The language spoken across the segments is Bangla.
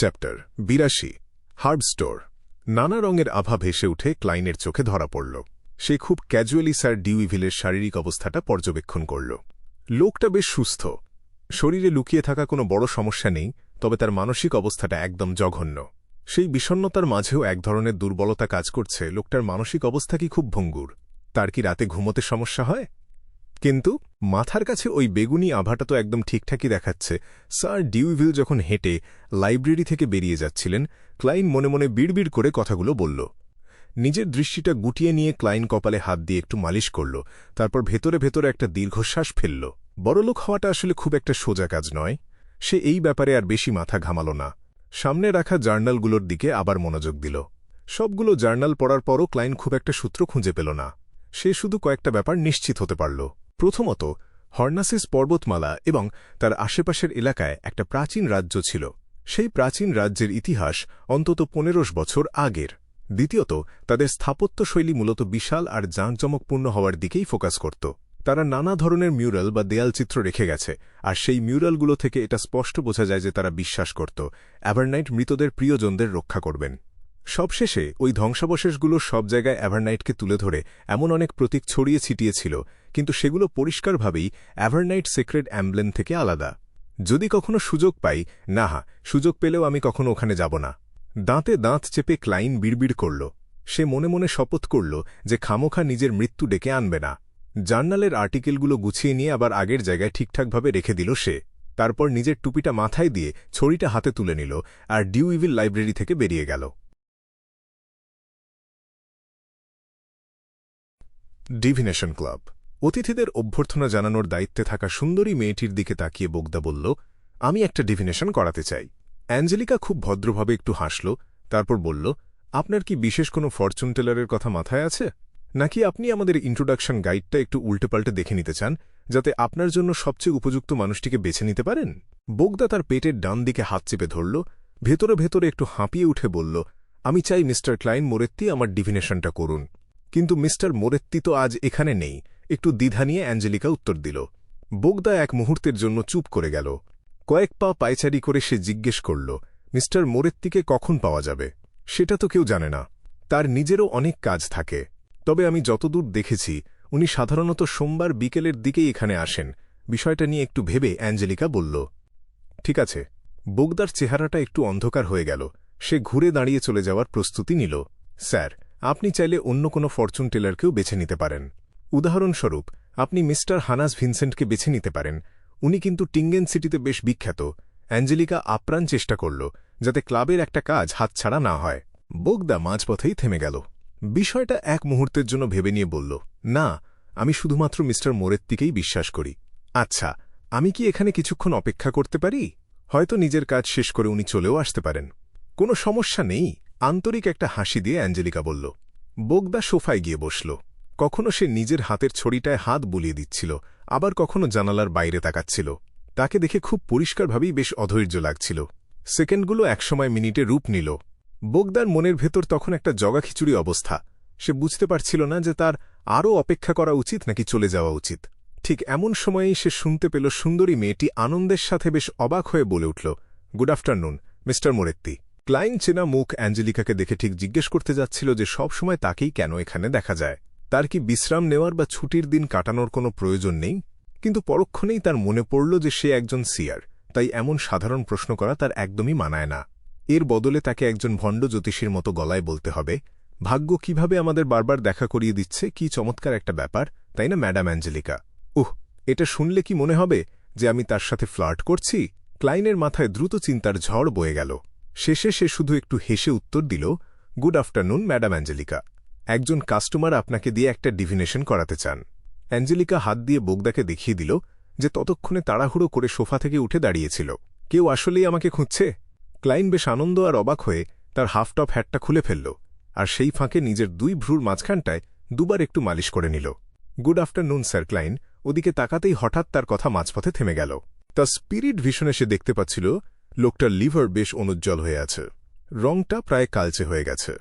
Chapter ৮২ herb store. নানা রঙের আভা ভেসে উঠে ক্লাইনের চোখে ধরা পড়ল। সে খুব ক্যাজুয়ালি স্যার ডিউইভিলের শারীরিক অবস্থাটা পর্যবেক্ষণ করল। লোকটা বেশ সুস্থ, শরীরে লুকিয়ে থাকা কোনো বড় সমস্যা নেই, তবে তার মানসিক অবস্থাটা একদম জঘন্য। সেই বিষণ্ণতার মাঝেও এক ধরনের দুর্বলতা কাজ করছে। লোকটার মানসিক অবস্থা কি খুব ভঙ্গুর? তার কি রাতে ঘুমোতে সমস্যা হয়? কিন্তু মাথার কাছে ওই বেগুনি আভাটা তো একদম ঠিকঠাকই দেখাচ্ছে। স্যার ডিউইভিল যখন হেঁটে লাইব্রেরি থেকে বেরিয়ে যাচ্ছিলেন, ক্লাইন মনে মনে বিড়বিড় করে কথাগুলো বলল। নিজের দৃষ্টিটা গুটিয়ে নিয়ে ক্লাইন কপালে হাত দিয়ে একটু মালিশ করল, তারপর ভেতরে ভেতরে একটা দীর্ঘশ্বাস ফেলল। বড়লোক হওয়াটা আসলে খুব একটা সোজা কাজ নয়। সে এই ব্যাপারে আর বেশি মাথা ঘামাল না। সামনে রাখা জার্নালগুলোর দিকে আবার মনোযোগ দিল। সবগুলো জার্নাল পড়ার পরও ক্লাইন খুব একটা সূত্র খুঁজে পেল না। সে শুধু কয়েকটা ব্যাপার নিশ্চিত হতে পারল। প্রথমত, হর্নাসিস পর্বতমালা এবং তার আশেপাশের এলাকায় একটা প্রাচীন রাজ্য ছিল। সেই প্রাচীন রাজ্যের ইতিহাস অন্তত ১৫০০ বছর আগের। দ্বিতীয়ত, তাদের স্থাপত্যশৈলী মূলত বিশাল আর জাঁকজমকপূর্ণ হওয়ার দিকেই ফোকাস করত। তারা নানা ধরনের মিউরাল বা দেয়ালচিত্র রেখে গেছে, আর সেই মিউরালগুলো থেকে এটা স্পষ্ট বোঝা যায় যে তারা বিশ্বাস করত অ্যাভারনাইট মৃতদের প্রিয়জনদের রক্ষা করবেন। সবশেষে ওই ধ্বংসাবশেষগুলো সব জায়গায় অ্যাভারনাইটকে তুলে ধরে এমন অনেক প্রতীক ছড়িয়ে ছিটিয়েছিল, কিন্তু সেগুলো পরিষ্কারভাবেই অ্যাভারনাইট সিক্রেট অ্যাম্বলেম থেকে আলাদা। যদি কখনো সুযোগ পাই, সুযোগ পেলেও আমি কখনো ওখানে যাব না। দাঁতে দাঁত চেপে ক্লাইন বিড়বিড় করল। সে মনে মনে শপথ করল যে খামোখা নিজের মৃত্যু ডেকে আনবে না। জার্নালের আর্টিকেলগুলো গুছিয়ে নিয়ে আবার আগের জায়গায় ঠিকঠাকভাবে রেখে দিল সে। তারপর নিজের টুপিটা মাথায় দিয়ে ছড়িটা হাতে তুলে নিল আর ডিউইভিল লাইব্রেরি থেকে বেরিয়ে গেল। Divination club. অতিথিদের অভ্যর্থনা জানানোর দায়িত্বে থাকা সুন্দরী মেয়েটির দিকে তাকিয়ে বোগদা বলল, আমি একটা ডিভিনেশন করাতে চাই। অ্যাঞ্জেলিকা খুব ভদ্রভাবে একটু হাসল, তারপর বলল, আপনার কি বিশেষ কোনো ফরচুন টেলারের কথা মাথায় আছে? নাকি আপনি আমাদের ইন্ট্রোডাকশন গাইডটা একটু উল্টেপাল্টে দেখে নিতে চান, যাতে আপনার জন্য সবচেয়ে উপযুক্ত মানুষটিকে বেছে নিতে পারেন? বোগদা তার পেটের ডান দিকে হাত চেপে ধরল, ভেতরে ভেতরে একটু হাঁপিয়ে উঠে বলল, আমি চাই মিস্টার ক্লাইন মোরেত্তি আমার ডিভিনেশনটা করুন। কিন্তু মিস্টার মোরেত্তি তো আজ এখানে নেই। একটু দ্বিধা নিয়ে অ্যাঞ্জেলিকা উত্তর দিল। বোগদা এক মুহূর্তের জন্য চুপ করে গেল। কয়েক পা পায়চারি করে সে জিজ্ঞেস করল, মিস্টার মোরেত্তিকে কখন পাওয়া যাবে? সেটা তো কেউ জানে না। তার নিজেরও অনেক কাজ থাকে। তবে আমি যতদূর দেখেছি, উনি সাধারণত সোমবার বিকেলের দিকেই এখানে আসেন। বিষয়টা নিয়ে একটু ভেবে অ্যাঞ্জেলিকা বলল, ঠিক আছে। বোগদার চেহারাটা একটু অন্ধকার হয়ে গেল। সে ঘুরে দাঁড়িয়ে চলে যাওয়ার প্রস্তুতি নিল। স্যার, আপনি চাইলে অন্য কোনো ফরচুন টেলারকেও বেছে নিতে পারেন। উদাহরণস্বরূপ, আপনি মিস্টার হানাস ভিনসেন্টকে বেছে নিতে পারেন। উনি কিন্তু টিঙ্গেন সিটিতে বেশ বিখ্যাত। অ্যাঞ্জেলিকা আপ্রাণ চেষ্টা করল যাতে ক্লাবের একটা কাজ হাতছাড়া না হয়। বোগদা মাঝপথেই থেমে গেল। বিষয়টা এক মুহূর্তের জন্য ভেবে নিয়ে বলল, না, আমি শুধুমাত্র মিস্টার মোরেত্তিকেই বিশ্বাস করি। আচ্ছা, আমি কি এখানে কিছুক্ষণ অপেক্ষা করতে পারি? হয়তো নিজের কাজ শেষ করে উনি চলেও আসতে পারেন। কোনো সমস্যা নেই, আন্তরিক একটা হাসি দিয়ে অ্যাঞ্জেলিকা বলল। বোগদা সোফায় গিয়ে বসল। কখনো সে নিজের হাতের ছড়িটায় হাত বুলিয়ে দিচ্ছিল, আবার কখনো জানালার বাইরে তাকাচ্ছিল। তাকে দেখে খুব পরিষ্কারভাবেই বেশ অধৈর্য লাগছিল। সেকেন্ডগুলো একসময় মিনিটে রূপ নিল। বোগদার মনের ভেতর তখন একটা জগাখিচুড়ি অবস্থা। সে বুঝতে পারছিল না যে তার আরও অপেক্ষা করা উচিত নাকি চলে যাওয়া উচিত। ঠিক এমন সময়েই সে শুনতে পেল সুন্দরী মেয়েটি আনন্দের সাথে বেশ অবাক হয়ে বলে উঠল, গুড আফটারনুন, মিস্টার মোরেত্তি। ক্লাইন চেনা মুখ অ্যাঞ্জেলিকাকে দেখে ঠিক জিজ্ঞেস করতে যাচ্ছিল যে সবসময় তাকেই কেন এখানে দেখা যায়। তার কি বিশ্রাম নেওয়ার বা ছুটির দিন কাটানোর কোনো প্রয়োজন নেই? কিন্তু পরক্ষণেই তার মনে পড়ল যে সে একজন সিয়ার, তাই এমন সাধারণ প্রশ্ন করা তার একদমই মানায় না। এর বদলে তাকে একজন ভণ্ড জ্যোতিষীর মতো গলায় বলতে হবে, ভাগ্য কিভাবে আমাদের বারবার দেখা করিয়ে দিচ্ছে, কি চমৎকার একটা ব্যাপার, তাই না ম্যাডাম অ্যাঞ্জেলিকা? এটা শুনলে কি মনে হবে যে আমি তার সাথে ফ্লার্ট করছি? ক্লাইনের মাথায় দ্রুত চিন্তার ঝড় বয়ে গেল। শেষে সে শুধু একটু হেসে উত্তর দিল, গুড আফটারনুন ম্যাডাম অ্যাঞ্জেলিকা। একজন কাস্টমার আপনাকে দিয়ে একটা ডিভিনেশন করাতে চান। অ্যাঞ্জেলিকা হাত দিয়ে বোগদাকে দেখিয়ে দিল যে ততক্ষণে তাড়াহুড়ো করে সোফা থেকে উঠে দাঁড়িয়েছিল। কেউ আসলেই আমাকে খুঁজছে? ক্লাইন বেশ আনন্দ আর অবাক হয়ে তার হাফটপ হ্যাটটা খুলে ফেলল, আর সেই ফাঁকে নিজের দুই ভ্রুর মাঝখানটায় দুবার একটু মালিশ করে নিল। Good afternoon sir. ক্লাইন ওদিকে তাকাতেই হঠাৎ তার কথা মাঝপথে থেমে গেল। তার স্পিরিট ভিশনে সে দেখতে পাচ্ছিল লোকটার লিভার বেশ অনুজ্জ্বল হয়ে আছে, রংটা প্রায় কালচে হয়ে গেছে,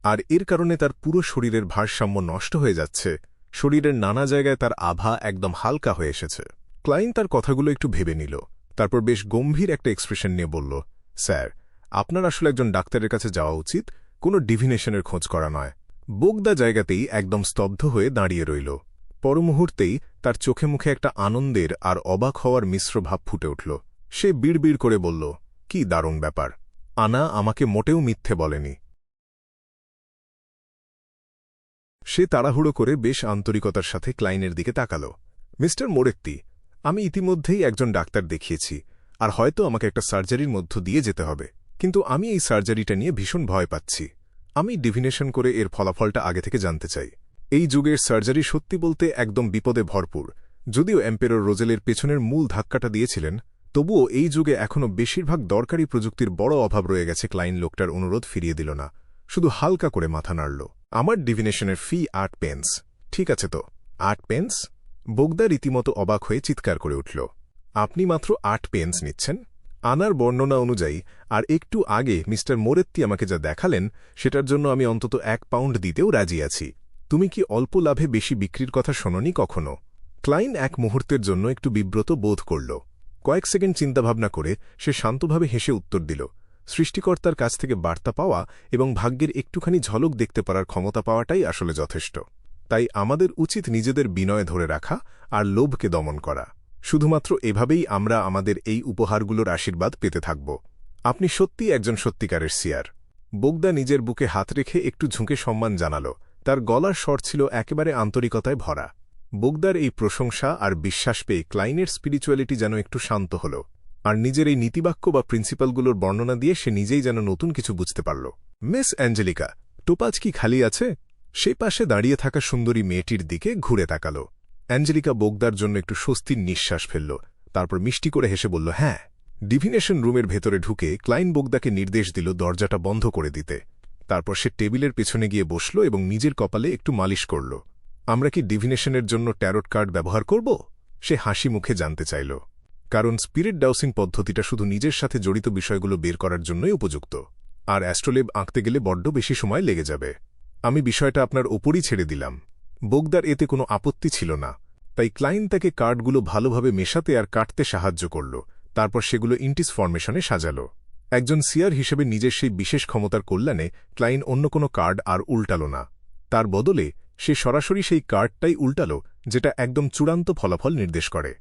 আর এর কারণে তার পুরো শরীরের ভারসাম্য নষ্ট হয়ে যাচ্ছে। শরীরের নানা জায়গায় তার আভা একদম হালকা হয়ে এসেছে। ক্লাইন তার কথাগুলো একটু ভেবে নিল, তারপর বেশ গম্ভীর একটা এক্সপ্রেশন নিয়ে বলল, স্যার, আপনার আসলে একজন ডাক্তারের কাছে যাওয়া উচিত, কোনো ডিভিনেশনের খোঁজ করা নয়। বোগদা জায়গাতেই একদম স্তব্ধ হয়ে দাঁড়িয়ে রইল। পরমুহূর্তেই তার চোখে মুখে একটা আনন্দের আর অবাক হওয়ার মিশ্র ভাব ফুটে উঠল। সে বিড়বিড় করে বলল, কি দারুণ ব্যাপার! আনা আমাকে মোটেও মিথ্যে বলেনি। সে তাড়াহুড়ো করে বেশ আন্তরিকতার সাথে ক্লাইনের দিকে তাকাল। মিস্টার মোরেত্তি, আমি ইতিমধ্যেই একজন ডাক্তার দেখিয়েছি, আর হয়তো আমাকে একটা সার্জারির মধ্য দিয়ে যেতে হবে, কিন্তু আমি এই সার্জারিটা নিয়ে ভীষণ ভয় পাচ্ছি। আমি ডিভিনেশন করে এর ফলাফলটা আগে থেকে জানতে চাই। এই যুগের সার্জারি সত্যি বলতে একদম বিপদে ভরপুর। যদিও এম্পেরর রোজেলের পেছনের মূল ধাক্কাটা দিয়েছিলেন, তবুও এই যুগে এখনও বেশিরভাগ দরকারি প্রযুক্তির বড় অভাব রয়ে গেছে। ক্লাইন লোকটার অনুরোধ ফিরিয়ে দিল না, শুধু হালকা করে মাথা নাড়ল। আমার ডিভিনেশনের ফি 8 পেন্স। ঠিক আছে তো, 8 পেন্স? বোগদা রীতিমতো অবাক হয়ে চিৎকার করে উঠল। আপনি মাত্র 8 পেন্স নিচ্ছেন? আনার বর্ণনা অনুযায়ী আর একটু আগে মিস্টার মোরেত্তি আমাকে যা দেখালেন, সেটার জন্য আমি অন্তত 1 পাউন্ড দিতেও রাজি আছি। তুমি কি অল্প লাভে বেশি বিক্রির কথা শোনোনি কখনো? ক্লাইন এক মুহূর্তের জন্য একটু বিব্রত বোধ করল। কয়েক সেকেন্ড চিন্তাভাবনা করে সে শান্তভাবে হেসে উত্তর দিল, সৃষ্টিকর্তার কাছ থেকে বার্তা পাওয়া এবং ভাগ্যের একটুখানি ঝলক দেখতে পারার ক্ষমতা পাওয়াটাই আসলে যথেষ্ট। তাই আমাদের উচিত নিজেদের বিনয় ধরে রাখা আর লোভকে দমন করা। শুধুমাত্র এভাবেই আমরা আমাদের এই উপহারগুলোর আশীর্বাদ পেতে থাকব। আপনি সত্যিই একজন সত্যিকারের সিয়ার। বোগদা নিজের বুকে হাত রেখে একটু ঝুঁকে সম্মান জানাল। তার গলার স্বর ছিল একেবারে আন্তরিকতায় ভরা। বোগদার এই প্রশংসা আর বিশ্বাস পেয়ে ক্লাইনের স্পিরিচুয়ালিটি যেন একটু শান্ত হল, আর নিজের এই নীতিবাক্য বা প্রিন্সিপালগুলোর বর্ণনা দিয়ে সে নিজেই যেন নতুন কিছু বুঝতে পারল। মিস অ্যাঞ্জেলিকা, টোপাজ কি খালি আছে? সে পাশে দাঁড়িয়ে থাকা সুন্দরী মেয়েটির দিকে ঘুরে তাকাল। অ্যাঞ্জেলিকা বোগদার জন্য একটু স্বস্তির নিঃশ্বাস ফেলল, তারপর মিষ্টি করে হেসে বলল, হ্যাঁ। ডিভিনেশন রুমের ভেতরে ঢুকে ক্লাইন বোগদাকে নির্দেশ দিল দরজাটা বন্ধ করে দিতে। তারপর সে টেবিলের পেছনে গিয়ে বসল এবং নিজের কপালে একটু মালিশ করল। আমরা কি ডিভিনেশনের জন্য ট্যারোট কার্ড ব্যবহার করব? সে হাসি মুখে জানতে চাইল, কারণ স্পিরিট ডাউসিং পদ্ধতিটা শুধু নিজের সাথে জড়িত বিষয়গুলো বের করার জন্যই উপযুক্ত, আর অ্যাস্ট্রোলেব আঁকতে গেলে বড্ড বেশি সময় লেগে যাবে। আমি বিষয়টা আপনার ওপরই ছেড়ে দিলাম। বোগদার এতে কোনো আপত্তি ছিল না, তাই ক্লাইন তাকে কার্ডগুলো ভালোভাবে মেশাতে আর কাটতে সাহায্য করল। তারপর সেগুলো ইন্টিস ফরমেশনে সাজাল। একজন সিয়ার হিসেবে নিজের সেই বিশেষ ক্ষমতার কল্যাণে ক্লাইন অন্য কোনো কার্ড আর উল্টাল না। তার বদলে সে সরাসরি সেই কার্ডটাই উল্টাল, যেটা একদম চূড়ান্ত ফলাফল নির্দেশ করে।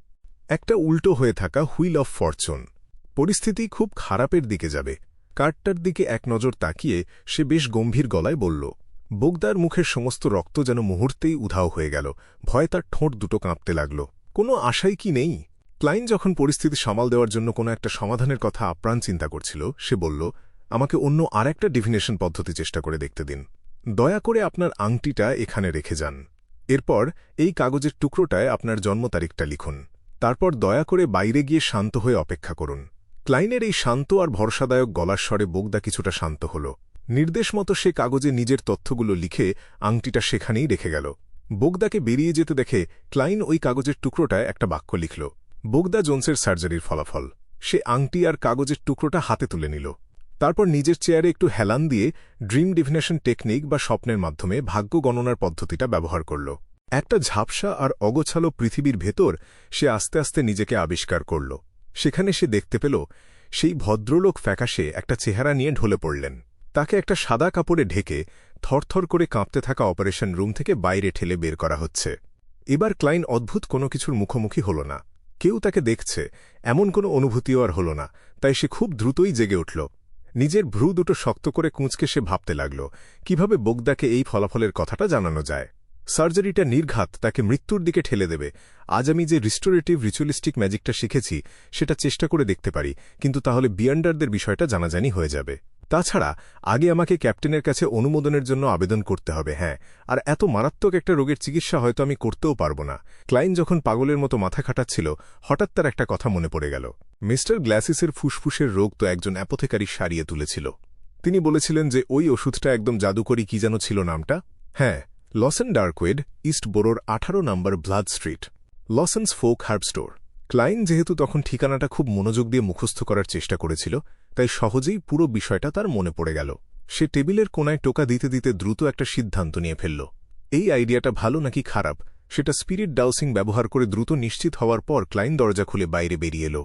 একটা উল্টো হয়ে থাকা হুইল অফ ফরচুন। পরিস্থিতি খুব খারাপের দিকে যাবে। কার্ডটার দিকে এক নজর তাকিয়ে সে বেশ গম্ভীর গলায় বলল। বোগদার মুখের সমস্ত রক্ত যেন মুহূর্তেই উধাও হয়ে গেল। ভয়ে তার ঠোঁট দুটো কাঁপতে লাগল। কোনো আশাই কি নেই? ক্লাইন যখন পরিস্থিতি সামাল দেওয়ার জন্য কোনো একটা সমাধানের কথা আপ্রাণ চিন্তা করছিল, সে বলল, আমাকে অন্য আর একটা ডিভিনেশন পদ্ধতি চেষ্টা করে দেখতে দিন। দয়া করে আপনার আংটিটা এখানে রেখে যান। এরপর এই কাগজের টুকরোটায় আপনার জন্ম তারিখটা লিখুন। তারপর দয়া করে বাইরে গিয়ে শান্ত হয়ে অপেক্ষা করুন। ক্লাইনের এই শান্ত আর ভরসাদায়ক গলার স্বরে বোগদা কিছুটা শান্ত হল। নির্দেশ মতো সে কাগজে নিজের তথ্যগুলো লিখে আংটিটা সেখানেই রেখে গেল। বোগদাকে বেরিয়ে যেতে দেখে ক্লাইন ওই কাগজের টুকরোটায় একটা বাক্য লিখল, বোগদা জোন্সের সার্জারির ফলাফল। সে আংটি আর কাগজের টুকরোটা হাতে তুলে নিল। তারপর নিজের চেয়ারে একটু হেলান দিয়ে ড্রিম ডিভিনেশন টেকনিক বা স্বপ্নের মাধ্যমে ভাগ্য গণনার পদ্ধতিটা ব্যবহার করল। একটা ঝাপসা আর অগোছালো পৃথিবীর ভেতর সে আস্তে আস্তে নিজেকে আবিষ্কার করল। সেখানে সে দেখতে পেল সেই ভদ্রলোক ফ্যাকাশে একটা চেহারা নিয়ে ঢলে পড়লেন। তাকে একটা সাদা কাপড়ে ঢেকে থরথর করে কাঁপতে থাকা অপারেশন রুম থেকে বাইরে ঠেলে বের করা হচ্ছে। এবার ক্লাইন অদ্ভুত কোনো কিছুর মুখোমুখি হল না। কেউ তাকে দেখছে এমন কোনো অনুভূতিও আর হল না। তাই সে খুব দ্রুতই জেগে উঠল। নিজের ভ্রু দুটো শক্ত করে কুঁচকে সে ভাবতে লাগল, কিভাবে বোগদাকে এই ফলাফলের কথাটা জানানো যায়। সার্জারিটা নির্ঘাত তাকে মৃত্যুর দিকে ঠেলে দেবে। আজ আমি যে রিস্টোরেটিভ রিচুয়ালিস্টিক ম্যাজিকটা শিখেছি সেটা চেষ্টা করে দেখতে পারি, কিন্তু তাহলে বিয়ান্ডারদের বিষয়টা জানাজানি হয়ে যাবে। তাছাড়া আগে আমাকে ক্যাপ্টেনের কাছে অনুমোদনের জন্য আবেদন করতে হবে। হ্যাঁ, আর এত মারাত্মক একটা রোগের চিকিৎসা হয়তো আমি করতেও পারব না। ক্লাইন যখন পাগলের মতো মাথা খাটাচ্ছিল, হঠাৎ তার একটা কথা মনে পড়ে গেল। মিস্টার গ্ল্যাসিসের ফুসফুসের রোগ তো একজন অ্যাপোথেকারি সারিয়ে তুলেছিল। তিনি বলেছিলেন যে ওই ওষুধটা একদম জাদুকরি, কি যেন ছিল নামটা? হ্যাঁ, লসেন ডার্কওয়েড, ইস্ট বোরোর 18 number Blood Street, Lawson's folk herb store. Klein যেহেতু তখন ঠিকানাটা খুব মনোযোগ দিয়ে মুখস্থ করার চেষ্টা করেছিল, তাই সহজেই পুরো বিষয়টা তার মনে পড়ে গেল। সে টেবিলের কোনায় টোকা দিতে দিতে দ্রুত একটা সিদ্ধান্ত নিয়ে ফেলল। এই আইডিয়াটা ভালো নাকি খারাপ সেটা স্পিরিট ডাউসিং ব্যবহার করে দ্রুত নিশ্চিত হওয়ার পর ক্লাইন দরজা খুলে বাইরে বেরিয়ে এল।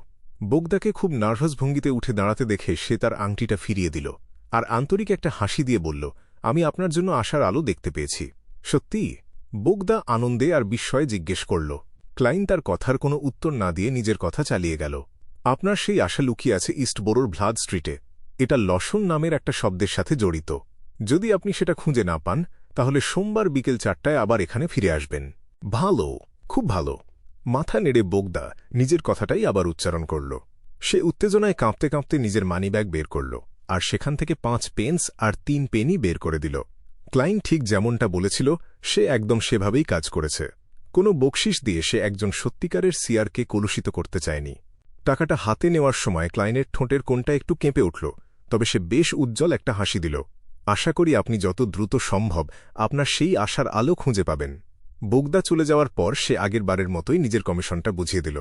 বোগদাকে খুব নার্ভাস ভঙ্গিতে উঠে দাঁড়াতে দেখে সে তার আংটিটা ফিরিয়ে দিল আর আন্তরিক একটা হাসি দিয়ে বলল, আমি আপনার জন্য আশার আলো দেখতে পেয়েছি। সত্যি? বোগদা আনন্দে আর বিস্ময়ে জিজ্ঞেস করল। ক্লাইন তার কথার কোনো উত্তর না দিয়ে নিজের কথা চালিয়ে গেল। আপনার সেই আশা লুকিয়ে আছে ইস্টবোরোর ভ্লাদ স্ট্রিটে। এটা লসন নামের একটা শব্দের সাথে জড়িত। যদি আপনি সেটা খুঁজে না পান তাহলে সোমবার বিকেল 4টায় আবার এখানে ফিরে আসবেন। ভালো, খুব ভালো। মাথা নেড়ে বোগদা নিজের কথাটাই আবার উচ্চারণ করল। সে উত্তেজনায় কাঁপতে কাঁপতে নিজের মানিব্যাগ বের করল আর সেখান থেকে 5 পেন্স আর 3 পেনি বের করে দিল। ক্লাইন ঠিক যেমনটা বলেছিল সে একদম সেভাবেই কাজ করেছে। কোনো বকশিস দিয়ে সে একজন সত্যিকারের সিয়ারকে কলুষিত করতে চায়নি। টাকাটা হাতে নেওয়ার সময় ক্লাইনের ঠোঁটের কোণটা একটু কেঁপে উঠল, তবে সে বেশ উজ্জ্বল একটা হাসি দিল। আশা করি আপনি যত দ্রুত সম্ভব আপনার সেই আশার আলো খুঁজে পাবেন। বোগদা চলে যাওয়ার পর সে আগের বারের মতোই নিজের কমিশনটা বুঝিয়ে দিল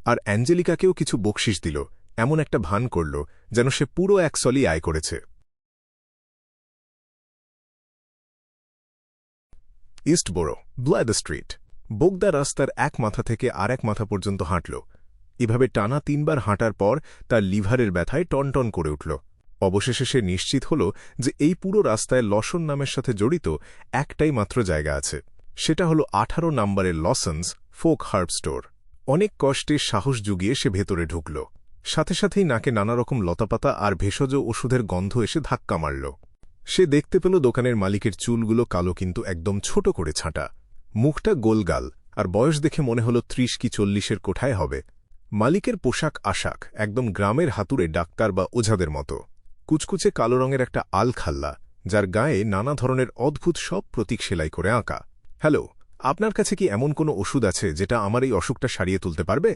আর অ্যাঞ্জেলিকাকেও কিছু বকশিস দিল, এমন একটা ভান করল যেন সে পুরো 1 সলি আয় করেছে। ইস্টবোরো, ব্লাড স্ট্রিট। বোগদা রাস্তার এক মাথা থেকে আর এক মাথা পর্যন্ত হাঁটল। এভাবে টানা 3 বার হাঁটার পর তার লিভারের ব্যথায় টনটন করে উঠল। অবশেষে সে নিশ্চিত হল যে এই পুরো রাস্তায় লসন নামের সাথে জড়িত একটাই মাত্র জায়গা আছে। সেটা হল 18 নম্বরের লসন্স ফোক হার্ব স্টোর। অনেক কষ্টে সাহস জুগিয়ে সে ভেতরে ঢুকল। সাথে সাথেই নাকে নানারকম লতাপাতা আর ভেষজ ওষুধের গন্ধ এসে ধাক্কা মারল। সে দেখতে পেল দোকানের মালিকের চুলগুলো কালো কিন্তু একদম ছোট করে ছাঁটা, মুখটা গোলগাল, আর বয়স দেখে মনে হল 30 কি 40-এর কোঠায় হবে। মালিকের পোশাক আশাক একদম গ্রামের হাতুড়ে ডাক্তার বা ওঝাদের মতো। কুচকুচে কালো রঙের একটা আলখাল্লা, যার গায়ে নানা ধরনের অদ্ভুত সব প্রতীক সেলাই করে আঁকা। হ্যালো, আপনার কাছে কি এমন কোনো ওষুধ আছে যেটা আমার এই অসুখটা সারিয়ে তুলতে পারবে?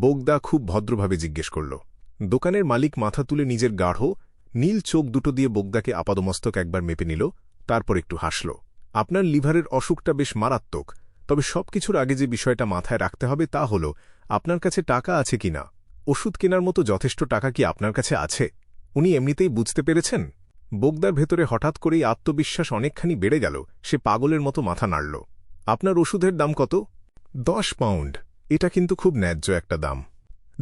বোগদা খুব ভদ্রভাবে জিজ্ঞেস করল। দোকানের মালিক মাথা তুলে নিজের গাঢ় নীল চোখ দুটো দিয়ে বোগদাকে আপাদমস্তক একবার মেপে নিল, তারপর একটু হাসল। আপনার লিভারের অসুখটা বেশ মারাত্মক, তবে সবকিছুর আগে যে বিষয়টা মাথায় রাখতে হবে তা হল আপনার কাছে টাকা আছে কিনা। ওষুধ কেনার মতো যথেষ্ট টাকা কি আপনার কাছে আছে? উনি এমনিতেই বুঝতে পেরেছেন। বোগদার ভেতরে হঠাৎ করেই আত্মবিশ্বাস অনেকখানি বেড়ে গেল। সে পাগলের মতো মাথা নাড়ল। আপনার ওষুধের দাম কত? 10 পাউন্ড। এটা কিন্তু খুব ন্যায্য একটা দাম।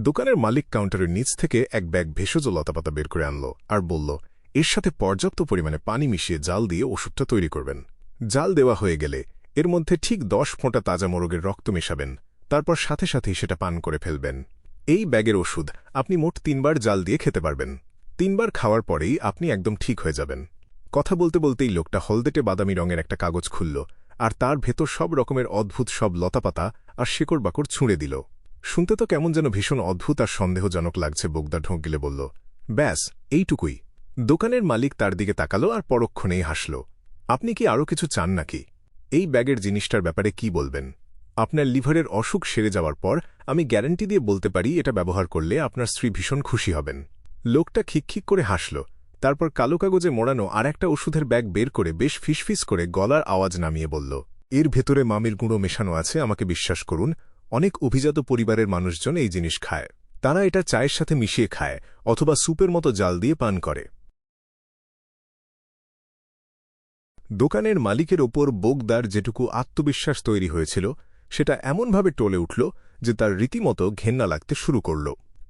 দোকানের মালিক কাউন্টারের নিচ থেকে এক ব্যাগ ভেষজ লতাপাতা বের করে আনল আর বলল, এর সাথে পর্যাপ্ত পরিমাণে পানি মিশিয়ে জাল দিয়ে ওষুধটা তৈরি করবেন। জাল দেওয়া হয়ে গেলে এর মধ্যে ঠিক 10 ফোঁটা তাজা মোরগের রক্ত মেশাবেন, তারপর সাথে সাথেই সেটা পান করে ফেলবেন। এই ব্যাগের ওষুধ আপনি মোট 3 বার জাল দিয়ে খেতে পারবেন। 3 বার খাওয়ার পরেই আপনি একদম ঠিক হয়ে যাবেন। কথা বলতে বলতেই লোকটা হলদেটে বাদামি রঙের একটা কাগজ খুলল আর তার ভেতর সব রকমের অদ্ভুত সব লতাপাতা আর শেকড় বাকড় ছুঁড়ে দিল। শুনতে তো কেমন যেন ভীষণ অদ্ভুত আর সন্দেহজনক লাগছে। বোগদা ঢোক গিলে বলল, ব্যাস এইটুকুই। দোকানের মালিক তার দিকে তাকালো আর পরক্ষণেই হাসল। আপনি কি আরও কিছু চান নাকি? এই ব্যাগের জিনিসটার ব্যাপারে কি বলবেন? আপনার লিভারের অসুখ সেরে যাওয়ার পর আমি গ্যারান্টি দিয়ে বলতে পারি এটা ব্যবহার করলে আপনার স্ত্রী ভীষণ খুশি হবেন। লোকটা খিকখিক করে হাসল, তারপর কালো কাগজে মোড়ানো আর একটা ওষুধের ব্যাগ বের করে বেশ ফিসফিস করে গলার আওয়াজ নামিয়ে বলল, এর ভেতরে মামির গুঁড়ো মেশানো আছে। আমাকে বিশ্বাস করুন, অনেক অভিজাত পরিবারের মানুষজন এই জিনিস খায়। তারা এটা চায়ের সাথে মিশিয়ে খায় অথবা স্যুপের মতো জাল দিয়ে পান করে। দোকানের মালিকের ওপর বোগদার যেটুকু আত্মবিশ্বাস তৈরি হয়েছিল সেটা এমনভাবে টলে উঠল যে তার রীতিমতো ঘেন্না লাগতে শুরু করল।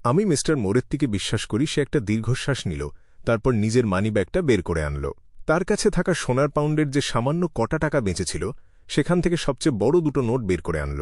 আমি মিস্টার মোরেত্তিকে বিশ্বাস করি। সে একটা দীর্ঘশ্বাস নিল, তারপর নিজের মানিব্যাগটা বের করে আনল। তার কাছে থাকা সোনার পাউন্ডের যে সামান্য কটা টাকা বেঁচেছিল সেখান থেকে সবচেয়ে বড় 2টো নোট বের করে আনল।